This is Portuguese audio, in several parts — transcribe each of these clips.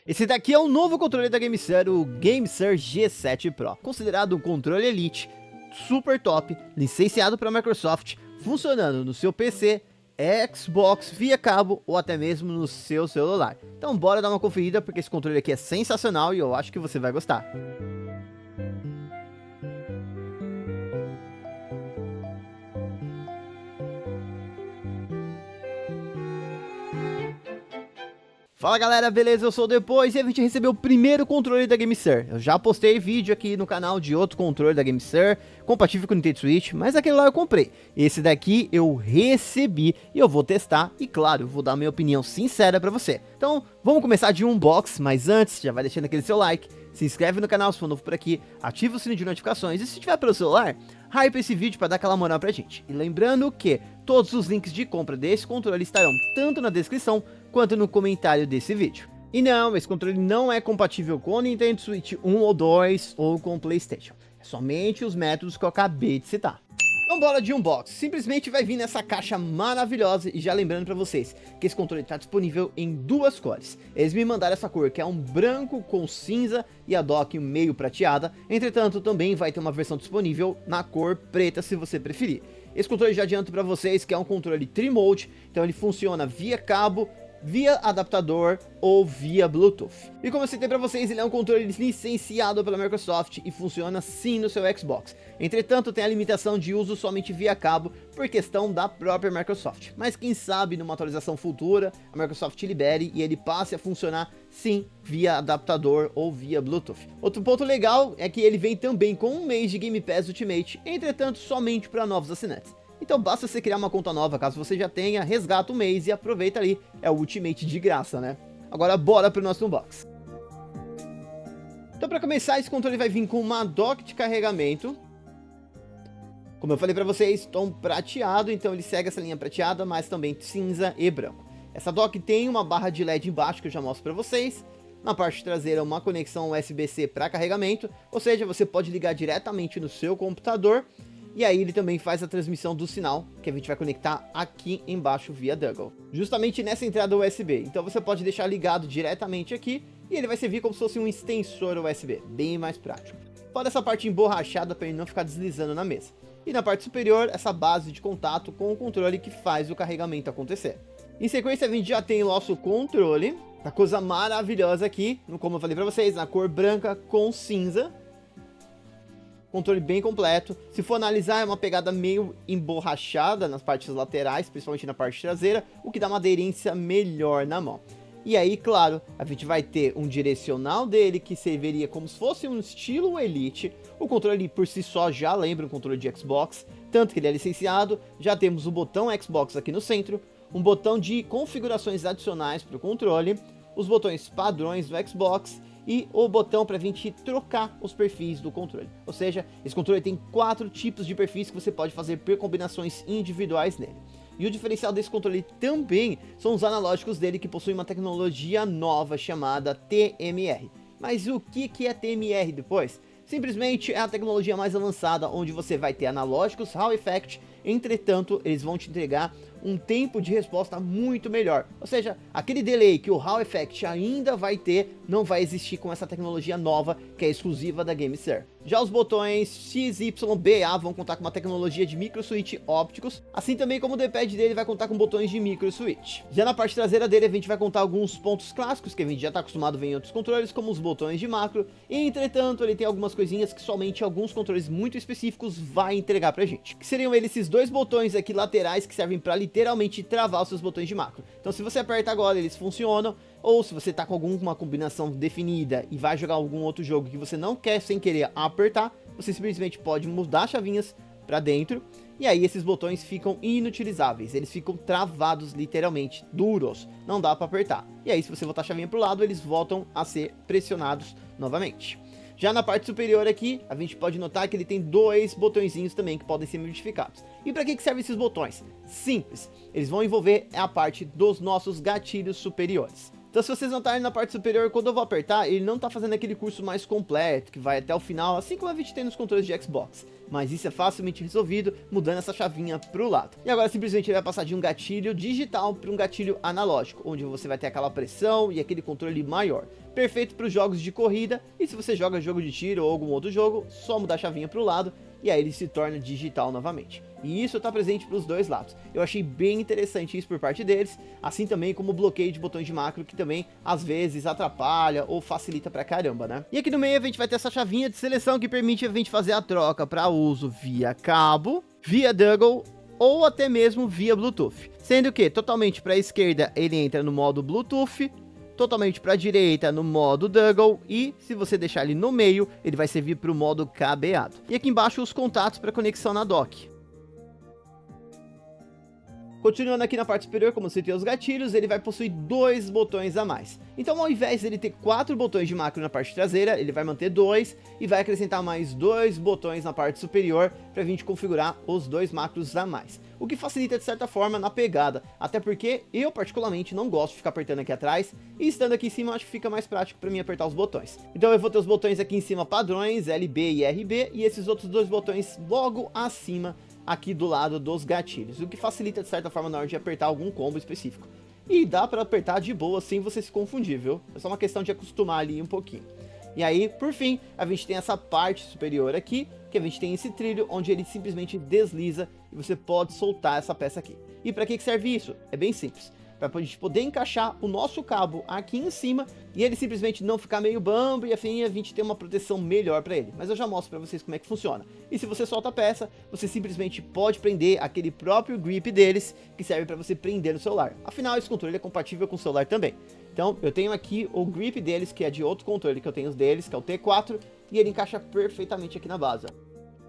Esse daqui é o novo controle da GameSir, o GameSir G7 Pro, considerado um controle Elite, super top, licenciado para Microsoft, funcionando no seu PC, Xbox via cabo ou até mesmo no seu celular. Então bora dar uma conferida porque esse controle aqui é sensacional e eu acho que você vai gostar. Fala galera, beleza? Eu sou o Depois e a gente recebeu o primeiro controle da GameSir. Eu já postei vídeo aqui no canal de outro controle da GameSir, compatível com o Nintendo Switch, mas aquele lá eu comprei. Esse daqui eu recebi e eu vou testar e claro, eu vou dar minha opinião sincera pra você. Então vamos começar de unbox, mas antes já vai deixando aquele seu like, se inscreve no canal se for novo por aqui, ativa o sininho de notificações e se tiver pelo celular, hype esse vídeo para dar aquela moral pra gente. E lembrando que todos os links de compra desse controle estarão tanto na descrição quanto no comentário desse vídeo. E não, esse controle não é compatível com o Nintendo Switch 1 ou 2 ou com o PlayStation. É somente os métodos que eu acabei de citar. Então bora de unbox, simplesmente vai vir nessa caixa maravilhosa e já lembrando pra vocês que esse controle está disponível em duas cores. Eles me mandaram essa cor que é um branco com cinza e a dock meio prateada, entretanto também vai ter uma versão disponível na cor preta se você preferir. Esse controle já adianto pra vocês que é um controle Tri-Mode, então ele funciona via cabo, via adaptador ou via Bluetooth. E como eu citei para vocês, ele é um controle licenciado pela Microsoft e funciona sim no seu Xbox. Entretanto, tem a limitação de uso somente via cabo por questão da própria Microsoft. Mas quem sabe numa atualização futura, a Microsoft libere e ele passe a funcionar sim via adaptador ou via Bluetooth. Outro ponto legal é que ele vem também com um mês de Game Pass Ultimate, entretanto somente para novos assinantes. Então basta você criar uma conta nova, caso você já tenha, resgata o mês e aproveita ali, é o Ultimate de graça, né? Agora bora pro nosso unbox. Então para começar, esse controle vai vir com uma dock de carregamento. Como eu falei para vocês, tom prateado, então ele segue essa linha prateada, mas também cinza e branco. Essa dock tem uma barra de LED embaixo que eu já mostro para vocês. Na parte traseira uma conexão USB-C para carregamento, ou seja, você pode ligar diretamente no seu computador. E aí ele também faz a transmissão do sinal, que a gente vai conectar aqui embaixo via dongle, justamente nessa entrada USB. Então você pode deixar ligado diretamente aqui, e ele vai servir como se fosse um extensor USB, bem mais prático. Fora essa parte emborrachada para ele não ficar deslizando na mesa. E na parte superior, essa base de contato com o controle que faz o carregamento acontecer. Em sequência a gente já tem o nosso controle, a coisa maravilhosa aqui, como eu falei para vocês, na cor branca com cinza. Controle bem completo. Se for analisar, é uma pegada meio emborrachada nas partes laterais, principalmente na parte traseira, o que dá uma aderência melhor na mão. E aí, claro, a gente vai ter um direcional dele que serviria como se fosse um estilo Elite. O controle por si só já lembra um controle de Xbox, tanto que ele é licenciado. Já temos o botão Xbox aqui no centro, um botão de configurações adicionais para o controle, os botões padrões do Xbox e o botão para a gente trocar os perfis do controle. Ou seja, esse controle tem 4 tipos de perfis que você pode fazer por combinações individuais nele. E o diferencial desse controle também são os analógicos dele que possuem uma tecnologia nova chamada TMR. Mas o que é TMR depois? Simplesmente é a tecnologia mais avançada onde você vai ter analógicos Hall Effect, entretanto eles vão te entregar um tempo de resposta muito melhor. Ou seja, aquele delay que o Hall Effect ainda vai ter, não vai existir com essa tecnologia nova que é exclusiva da GameSir. Já os botões X, Y, B, A vão contar com uma tecnologia de micro switch ópticos, assim também como o D-pad dele vai contar com botões de micro switch. Já na parte traseira dele a gente vai contar alguns pontos clássicos que a gente já está acostumado a ver em outros controles, como os botões de macro, e entretanto ele tem algumas coisinhas que somente alguns controles muito específicos vai entregar pra gente. Que seriam eles esses dois botões aqui laterais que servem para literalmente travar os seus botões de macro. Então se você aperta agora eles funcionam, ou se você tá com alguma combinação definida e vai jogar algum outro jogo que você não quer sem querer apertar, você simplesmente pode mudar as chavinhas para dentro e aí esses botões ficam inutilizáveis, eles ficam travados literalmente, duros, não dá para apertar. E aí se você botar a chavinha pro lado, eles voltam a ser pressionados novamente. Já na parte superior aqui, a gente pode notar que ele tem 2 botõezinhos também que podem ser modificados. E para que servem esses botões? Simples, eles vão envolver a parte dos nossos gatilhos superiores. Então se vocês notarem na parte superior, quando eu vou apertar, ele não tá fazendo aquele curso mais completo, que vai até o final, assim como a gente tem nos controles de Xbox. Mas isso é facilmente resolvido, mudando essa chavinha pro lado. E agora simplesmente ele vai passar de um gatilho digital para um gatilho analógico, onde você vai ter aquela pressão e aquele controle maior. Perfeito para os jogos de corrida, e se você joga jogo de tiro ou algum outro jogo, só mudar a chavinha pro lado, e aí ele se torna digital novamente. E isso está presente para os dois lados. Eu achei bem interessante isso por parte deles, assim também como o bloqueio de botões de macro, que também às vezes atrapalha ou facilita pra caramba, né? E aqui no meio a gente vai ter essa chavinha de seleção que permite a gente fazer a troca para uso via cabo, via dongle ou até mesmo via Bluetooth. Sendo que totalmente para a esquerda ele entra no modo Bluetooth, totalmente para a direita no modo dongle, e se você deixar ele no meio, ele vai servir para o modo cabeado. E aqui embaixo os contatos para conexão na dock. Continuando aqui na parte superior, como você tem os gatilhos, ele vai possuir 2 botões a mais. Então ao invés de ele ter 4 botões de macro na parte traseira, ele vai manter 2 e vai acrescentar mais 2 botões na parte superior para a gente configurar os 2 macros a mais. O que facilita de certa forma na pegada, até porque eu particularmente não gosto de ficar apertando aqui atrás, e estando aqui em cima eu acho que fica mais prático para mim apertar os botões. Então eu vou ter os botões aqui em cima padrões, LB e RB, e esses outros 2 botões logo acima aqui do lado dos gatilhos, o que facilita de certa forma na hora de apertar algum combo específico. E dá para apertar de boa sem você se confundir, viu? É só uma questão de acostumar ali um pouquinho. E aí, por fim, a gente tem essa parte superior aqui, que a gente tem esse trilho onde ele simplesmente desliza e você pode soltar essa peça aqui. E para que serve isso? É bem simples. Para a gente poder encaixar o nosso cabo aqui em cima e ele simplesmente não ficar meio bambo e afim, a gente ter uma proteção melhor para ele. Mas eu já mostro para vocês como é que funciona. E se você solta a peça, você simplesmente pode prender aquele próprio grip deles, que serve para você prender no celular. Afinal, esse controle é compatível com o celular também. Então, eu tenho aqui o grip deles, que é de outro controle que eu tenho deles, que é o T4, e ele encaixa perfeitamente aqui na base.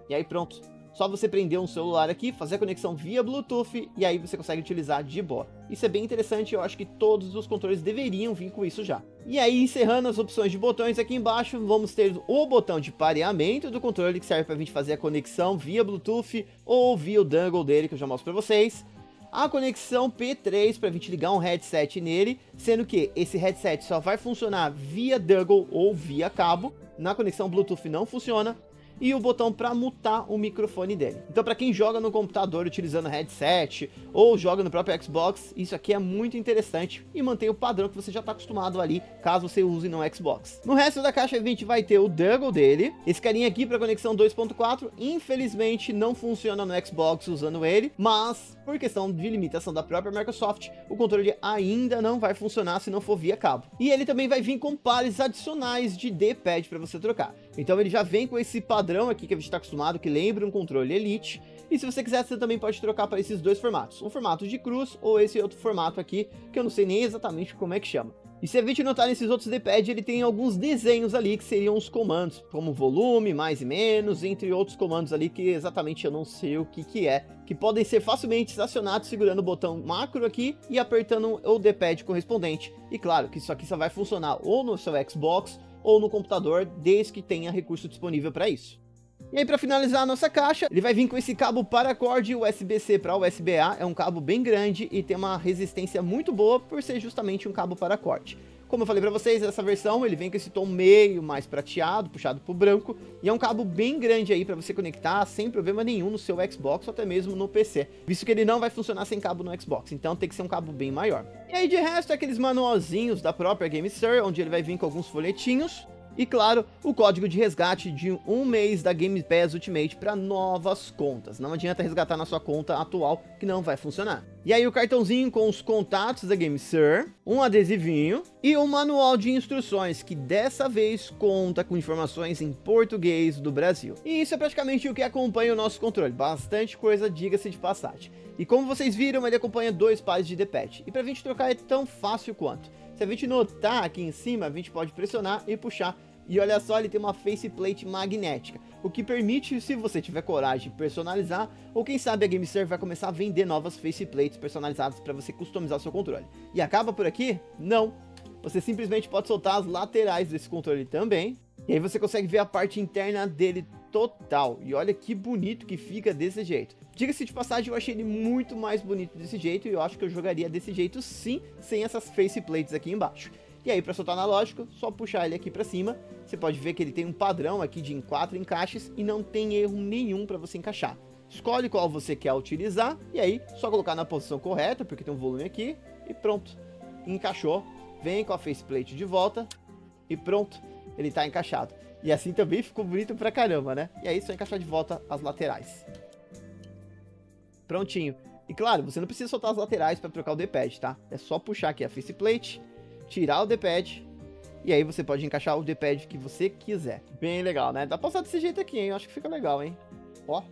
E aí pronto. Só você prender um celular aqui, fazer a conexão via Bluetooth e aí você consegue utilizar de boa. Isso é bem interessante, eu acho que todos os controles deveriam vir com isso já. E aí, encerrando as opções de botões aqui embaixo, vamos ter o botão de pareamento do controle, que serve para a gente fazer a conexão via Bluetooth ou via o dongle dele, que eu já mostro para vocês. A conexão P3 para a gente ligar um headset nele, sendo que esse headset só vai funcionar via dongle ou via cabo. Na conexão Bluetooth não funciona. E o botão para mutar o microfone dele. Então para quem joga no computador utilizando headset ou joga no próprio Xbox, isso aqui é muito interessante e mantém o padrão que você já está acostumado ali, caso você use no Xbox. No resto da caixa a gente vai ter o dongle dele, esse carinha aqui para conexão 2.4, infelizmente não funciona no Xbox usando ele, mas por questão de limitação da própria Microsoft, o controle ainda não vai funcionar se não for via cabo. E ele também vai vir com pares adicionais de D-pad para você trocar. Então ele já vem com esse padrão aqui que a gente está acostumado, que lembra um controle Elite. E se você quiser, você também pode trocar para esses dois formatos. Um formato de cruz ou esse outro formato aqui, que eu não sei nem exatamente como é que chama. E se a gente notar nesses outros D-pad, ele tem alguns desenhos ali que seriam os comandos, como volume, mais e menos, entre outros comandos ali que exatamente eu não sei o que é, que podem ser facilmente acionados segurando o botão macro aqui e apertando o D-pad correspondente. E claro que isso aqui só vai funcionar ou no seu Xbox ou no computador, desde que tenha recurso disponível para isso. E aí, para finalizar a nossa caixa, ele vai vir com esse cabo paracord USB-C para USB-A, é um cabo bem grande e tem uma resistência muito boa por ser justamente um cabo paracord. Como eu falei para vocês, essa versão ele vem com esse tom meio mais prateado, puxado para o branco, e é um cabo bem grande aí para você conectar sem problema nenhum no seu Xbox ou até mesmo no PC, visto que ele não vai funcionar sem cabo no Xbox, então tem que ser um cabo bem maior. E aí de resto, aqueles manualzinhos da própria GameSir, onde ele vai vir com alguns folhetinhos, e claro, o código de resgate de 1 mês da Game Pass Ultimate para novas contas. Não adianta resgatar na sua conta atual, que não vai funcionar. E aí o cartãozinho com os contatos da GameSir, um adesivinho e um manual de instruções, que dessa vez conta com informações em português do Brasil. E isso é praticamente o que acompanha o nosso controle, bastante coisa, diga-se de passagem. E como vocês viram, ele acompanha 2 pares de D-pad, e para a gente trocar é tão fácil quanto. Se a gente notar aqui em cima, a gente pode pressionar e puxar. E olha só, ele tem uma faceplate magnética, o que permite, se você tiver coragem, personalizar, ou quem sabe a GameSir vai começar a vender novas faceplates personalizadas para você customizar o seu controle. E acaba por aqui? Não! Você simplesmente pode soltar as laterais desse controle também, e aí você consegue ver a parte interna dele total. E olha que bonito que fica desse jeito. Diga-se de passagem, eu achei ele muito mais bonito desse jeito e eu acho que eu jogaria desse jeito sim, sem essas faceplates aqui embaixo. E aí, para soltar analógico, só puxar ele aqui para cima. Você pode ver que ele tem um padrão aqui de 4 encaixes e não tem erro nenhum para você encaixar. Escolhe qual você quer utilizar e aí só colocar na posição correta, porque tem um volume aqui, e pronto. Encaixou. Vem com a faceplate de volta e pronto, ele está encaixado. E assim também ficou bonito pra caramba, né? E aí só encaixar de volta as laterais. Prontinho. E claro, você não precisa soltar as laterais para trocar o D-pad, tá? É só puxar aqui a faceplate, tirar o D-pad e aí você pode encaixar o D-pad que você quiser. Bem legal, né? Dá pra usar desse jeito aqui, hein? Eu acho que fica legal, hein? Ó.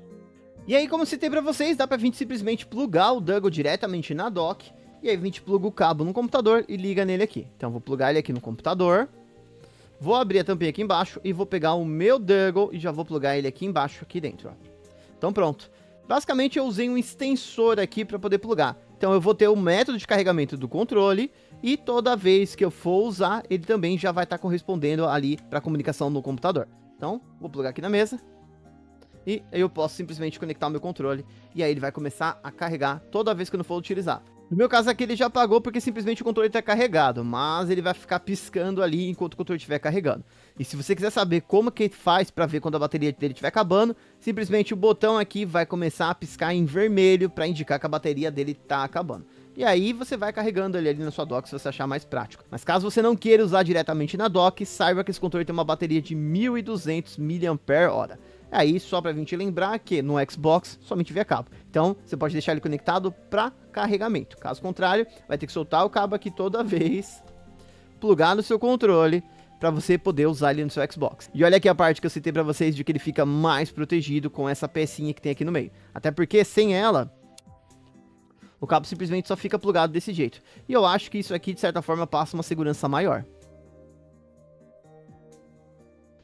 E aí, como eu citei pra vocês, dá pra vir simplesmente plugar o Duggle diretamente na dock. E aí a gente pluga o cabo no computador e liga nele aqui. Então vou plugar ele aqui no computador. Vou abrir a tampinha aqui embaixo e vou pegar o meu Duggle e já vou plugar ele aqui embaixo, aqui dentro, ó. Então pronto. Basicamente eu usei um extensor aqui para poder plugar. Então eu vou ter o método de carregamento do controle e toda vez que eu for usar, ele também já vai estar correspondendo ali para comunicação no computador. Então vou plugar aqui na mesa e aí eu posso simplesmente conectar o meu controle e aí ele vai começar a carregar toda vez que eu não for utilizar. No meu caso aqui ele já apagou porque simplesmente o controle está carregado, mas ele vai ficar piscando ali enquanto o controle estiver carregando. E se você quiser saber como que faz para ver quando a bateria dele estiver acabando, simplesmente o botão aqui vai começar a piscar em vermelho para indicar que a bateria dele está acabando. E aí você vai carregando ele ali na sua dock se você achar mais prático. Mas caso você não queira usar diretamente na dock, saiba que esse controle tem uma bateria de 1200 mAh. Aí, só para vir te lembrar que no Xbox somente via cabo. Então, você pode deixar ele conectado para carregamento. Caso contrário, vai ter que soltar o cabo aqui toda vez, plugar no seu controle, para você poder usar ele no seu Xbox. E olha aqui a parte que eu citei para vocês de que ele fica mais protegido com essa pecinha que tem aqui no meio. Até porque, sem ela, o cabo simplesmente só fica plugado desse jeito. E eu acho que isso aqui, de certa forma, passa uma segurança maior.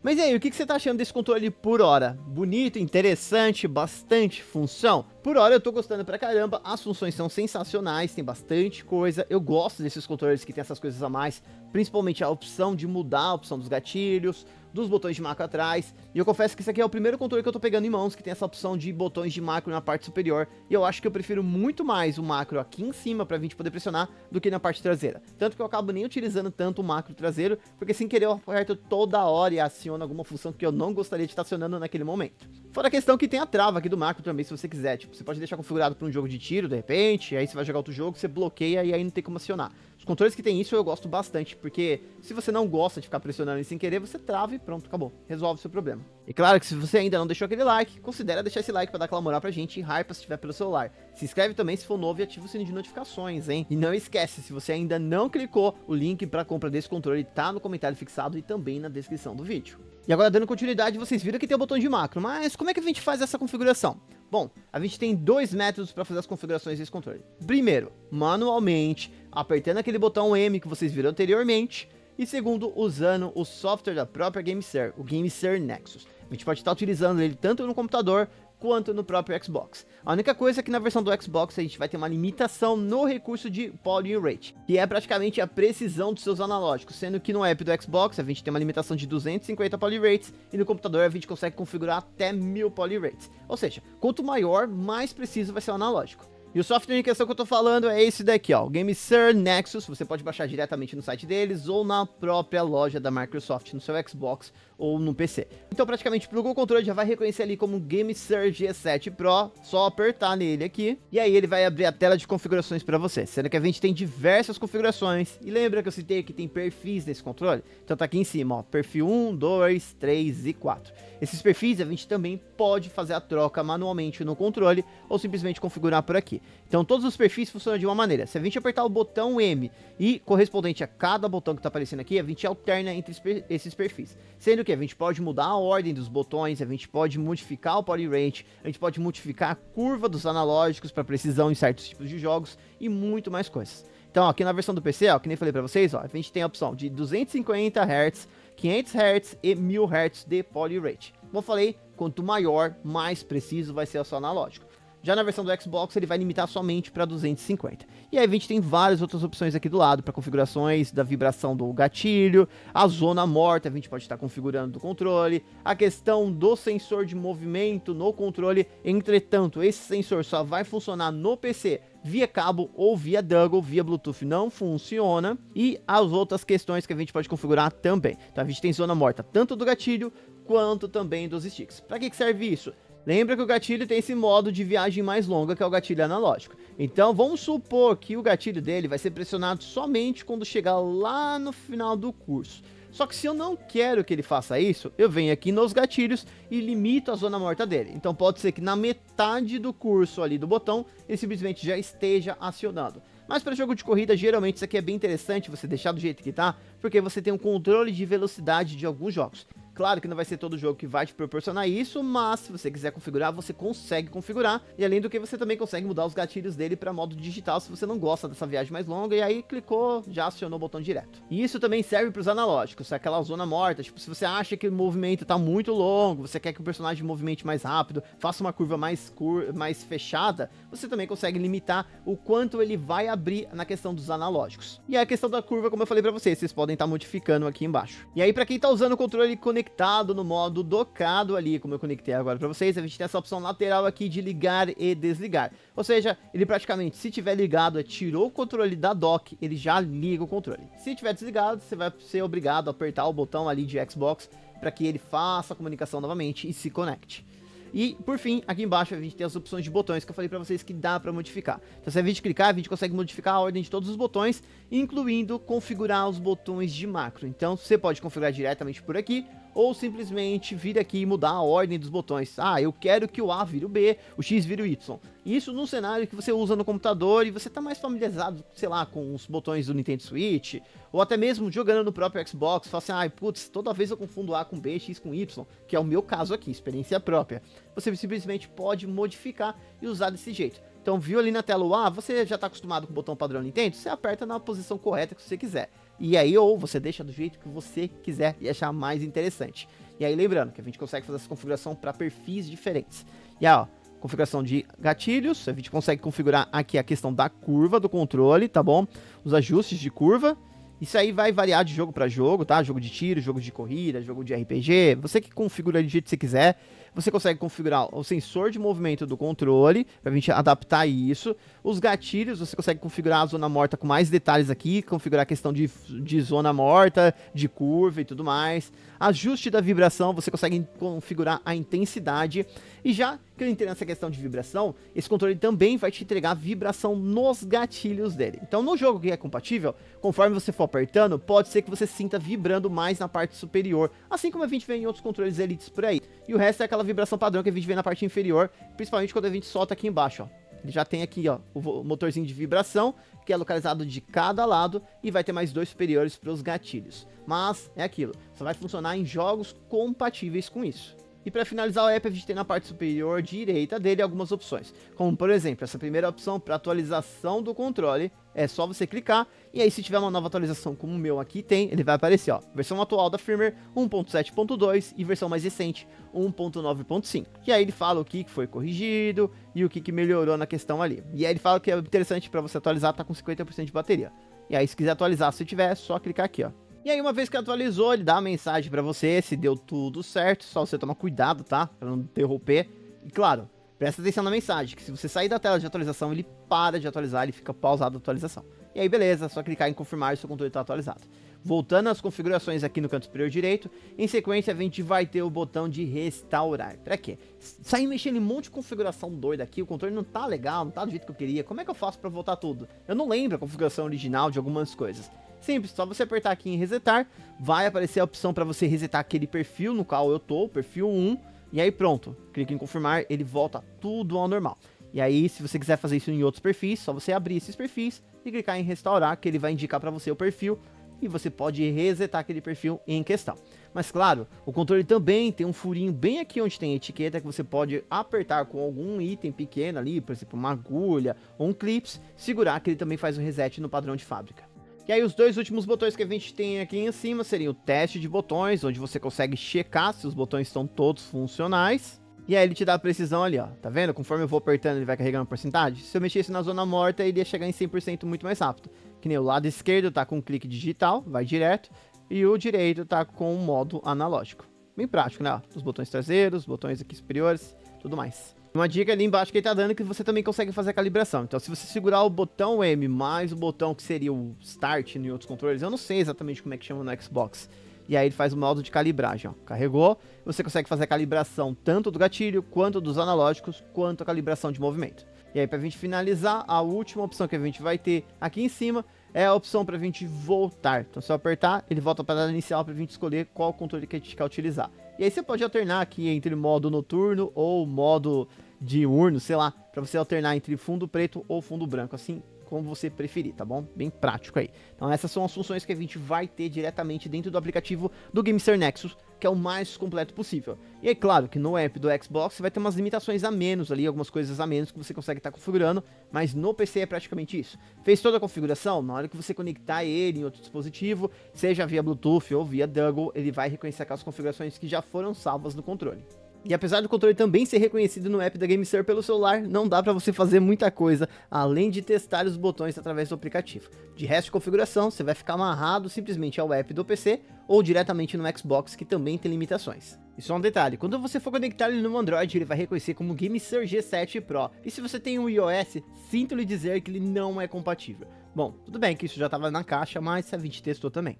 Mas e aí, o que você tá achando desse controle por hora? Bonito, interessante, bastante função? Por hora eu tô gostando pra caramba, as funções são sensacionais, tem bastante coisa. Eu gosto desses controles que tem essas coisas a mais, principalmente a opção de mudar a opção dos gatilhos, dos botões de macro atrás. E eu confesso que esse aqui é o primeiro controle que eu tô pegando em mãos, que tem essa opção de botões de macro na parte superior. E eu acho que eu prefiro muito mais o macro aqui em cima pra gente poder pressionar do que na parte traseira. Tanto que eu acabo nem utilizando tanto o macro traseiro, porque sem querer eu aperto toda hora e aciono alguma função que eu não gostaria de estar acionando naquele momento. Fora a questão que tem a trava aqui do macro também, se você quiser. Tipo, você pode deixar configurado para um jogo de tiro, de repente, aí você vai jogar outro jogo, você bloqueia e aí não tem como acionar. Os controles que tem isso eu gosto bastante, porque se você não gosta de ficar pressionando e sem querer, você trava e pronto, acabou. Resolve o seu problema. E claro que se você ainda não deixou aquele like, considere deixar esse like para dar aquela moral pra gente e hype se estiver pelo celular. Se inscreve também se for novo e ativa o sininho de notificações, hein? E não esquece, se você ainda não clicou, o link para compra desse controle tá no comentário fixado e também na descrição do vídeo. E agora, dando continuidade, vocês viram que tem o botão de macro, mas como é que a gente faz essa configuração? Bom, a gente tem dois métodos para fazer as configurações desse controle. Primeiro, manualmente, apertando aquele botão M que vocês viram anteriormente. E segundo, usando o software da própria GameSir, o GameSir Nexus. A gente pode estar utilizando ele tanto no computador quanto no próprio Xbox. A única coisa é que na versão do Xbox a gente vai ter uma limitação no recurso de Poly Rate, que é praticamente a precisão dos seus analógicos, sendo que no app do Xbox a gente tem uma limitação de 250 Poly Rates e no computador a gente consegue configurar até 1000 Poly Rates. Ou seja, quanto maior, mais preciso vai ser o analógico. E o software em questão que eu tô falando é esse daqui, ó, o GameSir Nexus. Você pode baixar diretamente no site deles ou na própria loja da Microsoft, no seu Xbox ou no PC. Então praticamente plugou o controle, já vai reconhecer ali como GameSir G7 Pro, só apertar nele aqui e aí ele vai abrir a tela de configurações para você, sendo que a gente tem diversas configurações. E lembra que eu citei que tem perfis nesse controle? Então tá aqui em cima, ó, perfil 1, 2, 3 e 4. Esses perfis a gente também pode fazer a troca manualmente no controle ou simplesmente configurar por aqui. Então todos os perfis funcionam de uma maneira. Se a gente apertar o botão M e correspondente a cada botão que está aparecendo aqui, a gente alterna entre esses perfis. Sendo que a gente pode mudar a ordem dos botões, a gente pode modificar o Poly Rate, a gente pode modificar a curva dos analógicos para precisão em certos tipos de jogos e muito mais coisas. Então aqui na versão do PC, ó, que nem falei para vocês, ó, a gente tem a opção de 250 Hz, 500 Hz e 1000 Hz de Poly Rate. Como eu falei, quanto maior, mais preciso vai ser o seu analógico. Já na versão do Xbox ele vai limitar somente para 250. E aí a gente tem várias outras opções aqui do lado para configurações da vibração do gatilho, a zona morta a gente pode estar configurando do controle, a questão do sensor de movimento no controle. Entretanto, esse sensor só vai funcionar no PC via cabo ou via dongle, via Bluetooth não funciona, e as outras questões que a gente pode configurar também. Então a gente tem zona morta tanto do gatilho quanto também dos sticks. Para que serve isso? Lembra que o gatilho tem esse modo de viagem mais longa, que é o gatilho analógico. Então vamos supor que o gatilho dele vai ser pressionado somente quando chegar lá no final do curso. Só que se eu não quero que ele faça isso, eu venho aqui nos gatilhos e limito a zona morta dele. Então pode ser que na metade do curso ali do botão, ele simplesmente já esteja acionando. Mas para jogo de corrida, geralmente isso aqui é bem interessante você deixar do jeito que tá, porque você tem um controle de velocidade de alguns jogos. Claro que não vai ser todo jogo que vai te proporcionar isso, mas se você quiser configurar, você consegue configurar. E além do que, você também consegue mudar os gatilhos dele para modo digital, se você não gosta dessa viagem mais longa. E aí clicou, já acionou o botão direto. E isso também serve para os analógicos, aquela zona morta. Tipo, se você acha que o movimento tá muito longo, você quer que o personagem movimente mais rápido, faça uma curva mais fechada, você também consegue limitar o quanto ele vai abrir na questão dos analógicos. E a questão da curva, como eu falei para vocês podem estar modificando aqui embaixo. E aí, para quem tá usando o controle conectado no modo docado ali, como eu conectei agora para vocês, a gente tem essa opção lateral aqui de ligar e desligar. Ou seja, ele praticamente, se tiver ligado, tirou o controle da dock, ele já liga o controle. Se tiver desligado, você vai ser obrigado a apertar o botão ali de Xbox para que ele faça a comunicação novamente e se conecte. E, por fim, aqui embaixo a gente tem as opções de botões que eu falei pra vocês que dá pra modificar. Então, se a gente clicar, a gente consegue modificar a ordem de todos os botões, incluindo configurar os botões de macro. Então, você pode configurar diretamente por aqui, ou simplesmente vir aqui e mudar a ordem dos botões. Ah, eu quero que o A vire o B, o X vire o Y. Isso num cenário que você usa no computador e você tá mais familiarizado, sei lá, com os botões do Nintendo Switch, ou até mesmo jogando no próprio Xbox, fala assim, ai, putz, toda vez eu confundo A com B, X com Y, que é o meu caso aqui, experiência própria. Você simplesmente pode modificar e usar desse jeito. Então, viu ali na tela o A, você já tá acostumado com o botão padrão Nintendo, você aperta na posição correta que você quiser. E aí, ou você deixa do jeito que você quiser e achar mais interessante. E aí, lembrando que a gente consegue fazer essa configuração para perfis diferentes. E aí, ó, configuração de gatilhos, a gente consegue configurar aqui a questão da curva do controle, tá bom? Os ajustes de curva. Isso aí vai variar de jogo para jogo, tá? Jogo de tiro, jogo de corrida, jogo de RPG, você que configura do jeito que você quiser. Você consegue configurar o sensor de movimento do controle, pra gente adaptar isso. Os gatilhos, você consegue configurar a zona morta com mais detalhes aqui, configurar a questão de zona morta, de curva e tudo mais. Ajuste da vibração, você consegue configurar a intensidade. E já que eu entendo essa questão de vibração, esse controle também vai te entregar vibração nos gatilhos dele. Então, no jogo que é compatível, conforme você for apertando, pode ser que você sinta vibrando mais na parte superior, assim como a gente vê em outros controles elites por aí. E o resto é aquela vibração padrão que a gente vê na parte inferior, principalmente quando a gente solta aqui embaixo, ó. Ele já tem aqui, ó, o motorzinho de vibração, que é localizado de cada lado, e vai ter mais dois superiores para os gatilhos. Mas é aquilo, só vai funcionar em jogos compatíveis com isso. E para finalizar o app, a gente tem na parte superior direita dele algumas opções, como por exemplo, essa primeira opção para atualização do controle, é só você clicar, e aí se tiver uma nova atualização como o meu aqui tem, ele vai aparecer, ó, versão atual da firmware 1.7.2 e versão mais recente 1.9.5. E aí ele fala o que foi corrigido e o que melhorou na questão ali. E aí ele fala que é interessante para você atualizar, tá com 50% de bateria. E aí se quiser atualizar, se tiver, é só clicar aqui, ó. E aí, uma vez que atualizou, ele dá a mensagem pra você se deu tudo certo, só você tomar cuidado, tá? Pra não interromper. E claro, presta atenção na mensagem, que se você sair da tela de atualização, ele para de atualizar, ele fica pausado a atualização. E aí, beleza, é só clicar em confirmar se o seu controle tá atualizado. Voltando às configurações aqui no canto superior direito, em sequência a gente vai ter o botão de restaurar. Pra quê? Sair mexendo em um monte de configuração doida aqui, o controle não tá legal, não tá do jeito que eu queria, como é que eu faço pra voltar tudo? Eu não lembro a configuração original de algumas coisas. Simples, só você apertar aqui em resetar, vai aparecer a opção para você resetar aquele perfil no qual eu tô, perfil 1, e aí pronto, clique em confirmar, ele volta tudo ao normal. E aí, se você quiser fazer isso em outros perfis, só você abrir esses perfis e clicar em restaurar, que ele vai indicar para você o perfil, e você pode resetar aquele perfil em questão. Mas claro, o controle também tem um furinho bem aqui onde tem a etiqueta, que você pode apertar com algum item pequeno ali, por exemplo, uma agulha ou um clips, segurar que ele também faz o reset no padrão de fábrica. E aí os dois últimos botões que a gente tem aqui em cima seriam o teste de botões, onde você consegue checar se os botões estão todos funcionais. E aí ele te dá a precisão ali, ó. Tá vendo? Conforme eu vou apertando, ele vai carregando porcentagem. Se eu mexesse na zona morta, ele ia chegar em 100% muito mais rápido. Que nem o lado esquerdo tá com clique digital, vai direto. E o direito tá com o modo analógico. Bem prático, né? Ó, os botões traseiros, os botões aqui superiores, tudo mais. Uma dica ali embaixo que ele tá dando é que você também consegue fazer a calibração. Então, se você segurar o botão M mais o botão que seria o Start em outros controles, eu não sei exatamente como é que chama no Xbox. E aí ele faz o modo de calibragem, ó. Carregou, você consegue fazer a calibração tanto do gatilho, quanto dos analógicos, quanto a calibração de movimento. E aí pra gente finalizar, a última opção que a gente vai ter aqui em cima é a opção pra gente voltar. Então se eu apertar, ele volta para a inicial pra gente escolher qual controle que a gente quer utilizar. E aí você pode alternar aqui entre modo noturno ou modo diurno, sei lá, pra você alternar entre fundo preto ou fundo branco, assim como você preferir, tá bom? Bem prático aí. Então essas são as funções que a gente vai ter diretamente dentro do aplicativo do GameSir Nexus, que é o mais completo possível. E é claro que no app do Xbox você vai ter umas limitações a menos ali, algumas coisas a menos que você consegue estar configurando, mas no PC é praticamente isso. Fez toda a configuração, na hora que você conectar ele em outro dispositivo, seja via Bluetooth ou via Dongle, ele vai reconhecer aquelas configurações que já foram salvas no controle. E apesar do controle também ser reconhecido no app da GameSir pelo celular, não dá para você fazer muita coisa, além de testar os botões através do aplicativo. De resto de configuração, você vai ficar amarrado simplesmente ao app do PC, ou diretamente no Xbox, que também tem limitações. E só um detalhe, quando você for conectar ele no Android, ele vai reconhecer como GameSir G7 Pro. E se você tem um iOS, sinto lhe dizer que ele não é compatível. Bom, tudo bem que isso já estava na caixa, mas a gente testou também.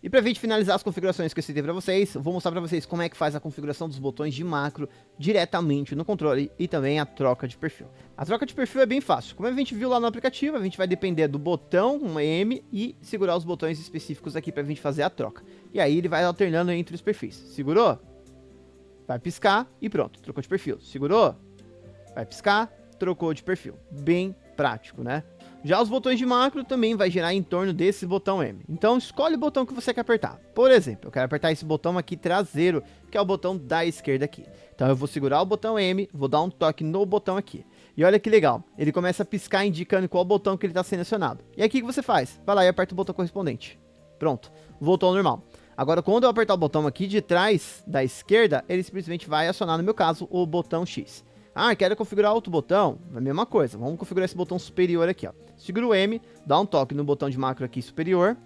E pra gente finalizar as configurações que eu citei pra vocês, vou mostrar pra vocês como é que faz a configuração dos botões de macro diretamente no controle e também a troca de perfil. A troca de perfil é bem fácil. Como a gente viu lá no aplicativo, a gente vai depender do botão M e segurar os botões específicos aqui pra gente fazer a troca. E aí ele vai alternando entre os perfis. Segurou? Vai piscar e pronto, trocou de perfil. Segurou? Vai piscar, trocou de perfil. Bem prático, né? Já os botões de macro também vai girar em torno desse botão M. Então escolhe o botão que você quer apertar. Por exemplo, eu quero apertar esse botão aqui traseiro, que é o botão da esquerda aqui. Então eu vou segurar o botão M, vou dar um toque no botão aqui. E olha que legal, ele começa a piscar indicando qual botão que ele está selecionado. E aí o que você faz? Vai lá e aperta o botão correspondente. Pronto, voltou ao normal. Agora quando eu apertar o botão aqui de trás da esquerda, ele simplesmente vai acionar, no meu caso, o botão X. Ah, quero configurar outro botão? É a mesma coisa, vamos configurar esse botão superior aqui, ó. Segura o M, dá um toque no botão de macro aqui superior,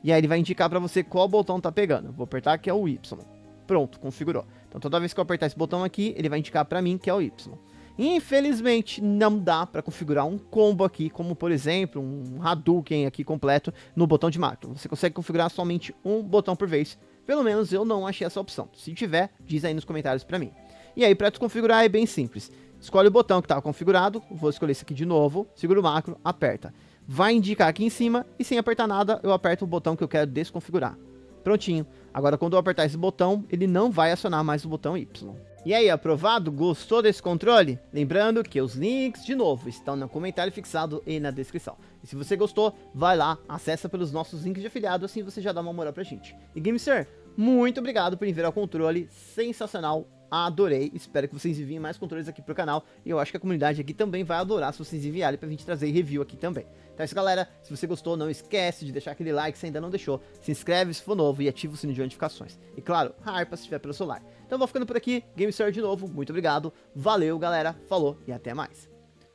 e aí ele vai indicar para você qual botão tá pegando. Vou apertar que é o Y. Pronto, configurou. Então toda vez que eu apertar esse botão aqui, ele vai indicar para mim que é o Y. Infelizmente, não dá para configurar um combo aqui, como por exemplo, um Hadouken aqui completo no botão de macro. Você consegue configurar somente um botão por vez. Pelo menos eu não achei essa opção. Se tiver, diz aí nos comentários para mim. E aí, para desconfigurar é bem simples. Escolhe o botão que estava configurado, vou escolher esse aqui de novo, segura o macro, aperta. Vai indicar aqui em cima e sem apertar nada, eu aperto o botão que eu quero desconfigurar. Prontinho. Agora, quando eu apertar esse botão, ele não vai acionar mais o botão Y. E aí, aprovado? Gostou desse controle? Lembrando que os links, de novo, estão no comentário fixado e na descrição. E se você gostou, vai lá, acessa pelos nossos links de afiliado, assim você já dá uma moral pra gente. E GameSir, muito obrigado por enviar o controle, sensacional. Adorei, espero que vocês enviem mais controles aqui pro canal. E eu acho que a comunidade aqui também vai adorar se vocês enviarem pra gente trazer review aqui também. Então é isso, galera, se você gostou, não esquece de deixar aquele like se ainda não deixou. Se inscreve se for novo e ativa o sininho de notificações. E claro, harpa se estiver pelo celular. Então eu vou ficando por aqui, GameSir de novo, muito obrigado. Valeu, galera, falou e até mais.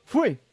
Fui!